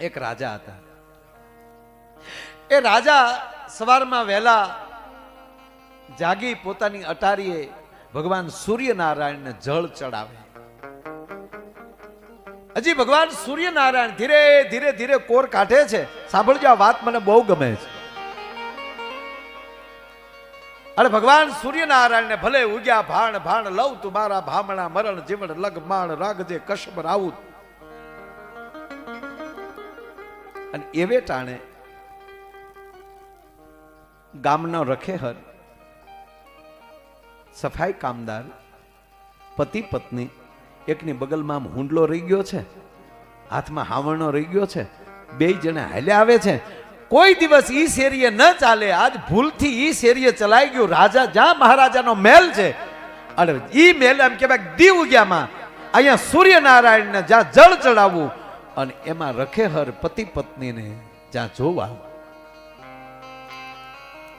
એક રાજા હતા. એ રાજા સવારમાં વહેલા જાગી પોતાની અટારીએ ભગવાન સૂર્યનારાયણને જળ ચડાવે. હજી ભગવાન સૂર્યનારાયણ ધીરે ધીરે ધીરે કોર કાઢે છે. સાંભળજો, આ વાત મને બહુ ગમે છે. અરે ભગવાન સૂર્યનારાયણને ભલે ઉગ્યા ભાણ ભાણ લઉં તુમારા ભામણા મરણ જીવન લગ માણ રાગજે કશ્યપ રાઉત. અને એવે ટાણે ગામનો રખેહર, સફાઈ કામદાર, પતિ પત્ની, એકની બગલમાં હુંડલો રહી ગયો છે, હાથમાં હાવણો રહી ગયો છે, બે જણા હાલ્યા આવે છે. કોઈ દિવસ ઈ શેરીએ ન ચાલે, આજ ભૂલથી ઈ શેરીએ ચલાઈ ગયું. રાજા જ્યાં મહારાજાનો મહેલ છે, અને ઈ મહેલ એમ કહેવાય દીવ ઉગ્યામાં અહીંયા સૂર્યનારાયણને જ્યાં જળ ચડાવવું, અને એમાં રખેહર પતિ પત્નીને જ્યાં જોવા,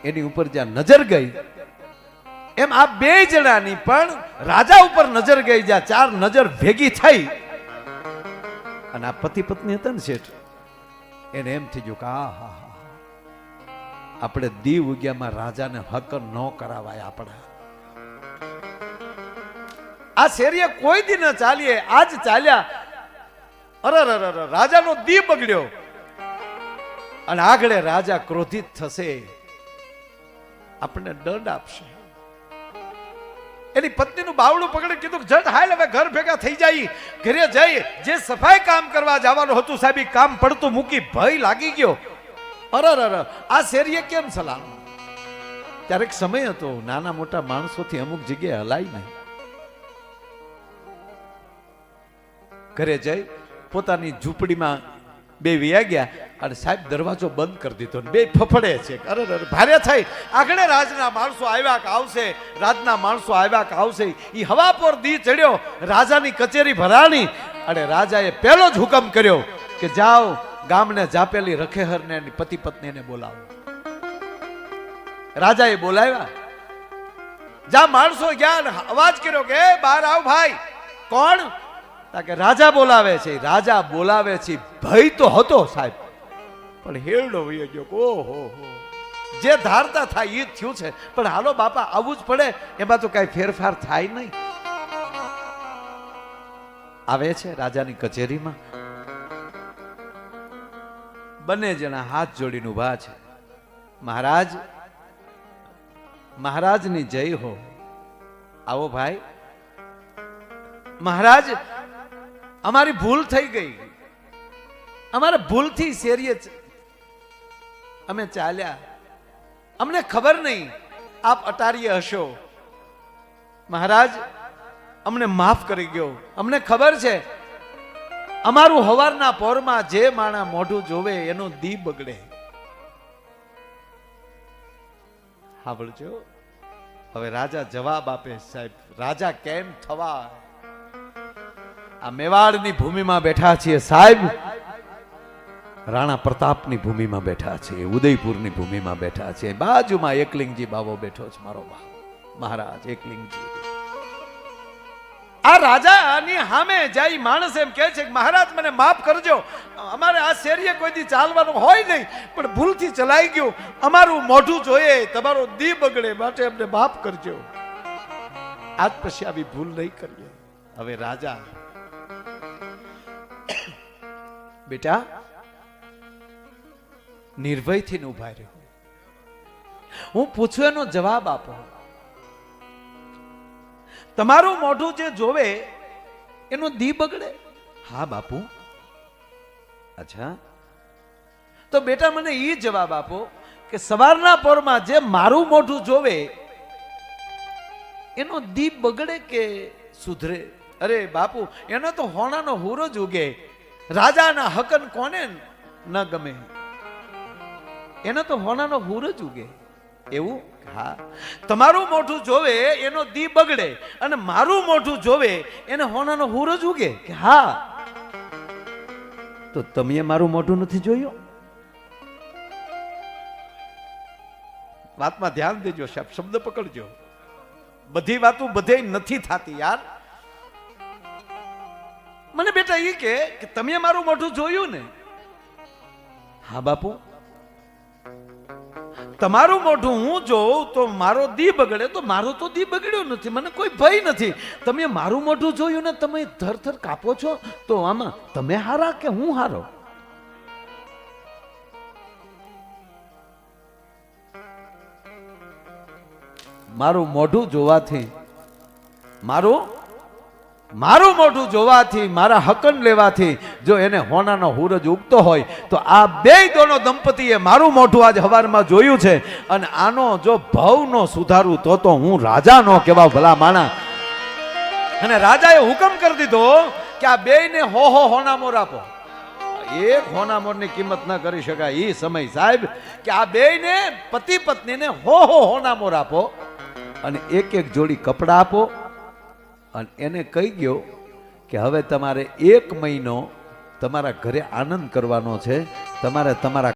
એની ઉપર જ્યાં નજર ગઈ, એમ આ બે જણાની પણ રાજા ઉપર નજર ગઈ. જ્યાં ચાર નજર ભેગી થઈ, અને આ પતિ પત્ની હતા ને શેઠ, એને એમ થઈ ગયું કે આહા, આપણે દીવ ઉગ્યામાં રાજાને હક ન કરાવાય. આપણા આ શેરીએ કોઈ દી ન ચાલીએ, આજ ચાલ્યા. અરે રાજાનો દી બગડ્યો. અને આગળ રાજા ક્રોધિત થશે, આપણને દંડ આપશે. એની પત્નીનું બાવડું પકડી કીધું, જટ હાલ હવે ઘર ભેગા થઈ જાય, ઘરે જઈ જે સફાઈ કામ કરવા જવાનું હતું સાહેબ, કામ પડતું મૂકી ભય લાગી ગયો. અરે આ શેરીએ કેમ સલામ. ક્યારેક સમય હતો નાના મોટા માણસોથી અમુક જગ્યાએ હલાય નહીં. ઘરે જઈ પોતાની ઝૂંપડીમાં બે વ્યા ગયા, અને સાહેબ દરવાજો બંધ કરી દીધો. બે ફફડે છે. અરે ભારે થઈ. આગળ રાજના માણસો આવ્યા કે આવશે, રાજના માણસો આવ્યા કે આવશે. ઈ હવા પર દી ચડ્યો, રાજાની કચેરી ભરાણી, અને રાજાએ પહેલો જ હુકમ કર્યો કે જાઓ ગામને જાપેલી રખેહરને પતિ પત્નીને બોલાવો. રાજાએ બોલાવ્યા. જ્યાં માણસો ગયા, અવાજ કર્યો કે બહાર આવ ભાઈ. કોણ? કે રાજા બોલાવે છે. રાજા બોલાવે છે. ભય તો હતો સાહેબ, પણ હેરડો વયો ગયો. ઓહો, જે ધારતા થાય એ થયું છે. પણ હાલો બાપા, આવવું જ પડે, એમાં તો કઈ ફેરફાર થાય નહીં. આવે છે રાજાની કચેરીમાં. બંને જણા હાથ જોડીને ઉભા છે. મહારાજ, મહારાજની જય હો. આવો ભાઈ. મહારાજ, અમારી ભૂલ થઈ ગઈ. અમારે ભૂલથી શેરીએ અમે ચાલ્યા, અમને ખબર નહીં આપ અટારીએ હશો. મહારાજ, અમને માફ કરી ગયો. અમને ખબર છે અમારું હવારના પોરમાં જે માણા મોઢું જોવે એનું દી બગડે. સાંભળજો, હવે રાજા જવાબ આપે. સાહેબ, રાજા કેમ થવા? આ મેવાડની ભૂમિમાં બેઠા છીએ સાહેબ, રાણા પ્રતાપની ભૂમિમાં બેઠા છીએ, ઉદયપુરની ભૂમિમાં બેઠા છીએ. બાજુમાં એકલિંગજી બાવો બેઠો છે, મારો બાપ મહારાજ એકલિંગજી. આ રાજાની સામે જઈ માણસ એમ કહે છે કે મહારાજ મને માફ કરજો, અમારે આ શેરીએ કોઈ દી ચાલવાનું હોય નહીં, પણ ભૂલથી ચલાઈ ગયું. અમારું મોઢું જોઈએ, તમારો દી બગડે, માટે અમને માફ કરજો. આજ પછી આવી ભૂલ નહીં કરીએ. હવે રાજા, બેટા નિર્ભયથી ઉભા રહ્યો. હું પૂછું એનો જવાબ આપો. તમારું મોઢું જે જોવે એનો દી બગડે? હા બાપુ. અચ્છા, તો બેટા મને એ જવાબ આપો કે સવારના પોરમાં જે મારું મોઢું જોવે એનો દી બગડે કે સુધરે? અરે બાપુ, એનો તો હોણાનો હુરો જ ઉગે. રાજાના હકન કોને ન ગમે? એનો તો હોનાનો હુર જ ઉગે. એવું? હા. તમારું મોઢું જોવે એનો દી બગડે, અને મારું મોઢું જોવે એને હોનાનો હુર જ ઉગે કે હા? તો તમે મારું મોઢું નથી જોયું? વાતમાં ધ્યાન દેજો સાહેબ, શબ્દ પકડજો. બધી વાતો બધે નથી થતી યાર. મને બેટા એ કે તમે મારું મોઢું જોયું ને, હા બાપુ, તમારું મોઢું હું જોઉં તો મારો દી બગડે, તો મારો તો દી બગડ્યો નથી, મને કોઈ ભય નથી. તમે મારું મોઢું જોયું ને તમે થરથર કાપો છો, તો આમાં તમે હારા કે હું હારો? મારું મોઢું જોવાથી, મારું મોઢું જોવાથી, મારા હકન લેવાથી જો એને હોનાનો સૂરજ ઉગતો હોય તો આ બે દોનો દંપતીએ મારું મોઢું આજ હવારમાં જોયું છે. અને આનો જો ભાવનો સુધારું તો હું રાજા નો કહેવા ભલા માણા. અને રાજાએ હુકમ કરી દીધો કે આ બેયને હો હોનામોર આપો. એક હોનામોરની કિંમત ન કરી શકાય એ સમય સાહેબ, કે આ બેયને પતિ પત્નીને હો હોનામોર આપો અને એક એક જોડી કપડાં આપો. અને એને કહી ગયો કે હવે તમારે 1 મહિનો તમારા ઘરે આનંદ કરવાનો છે, તમારે તમારા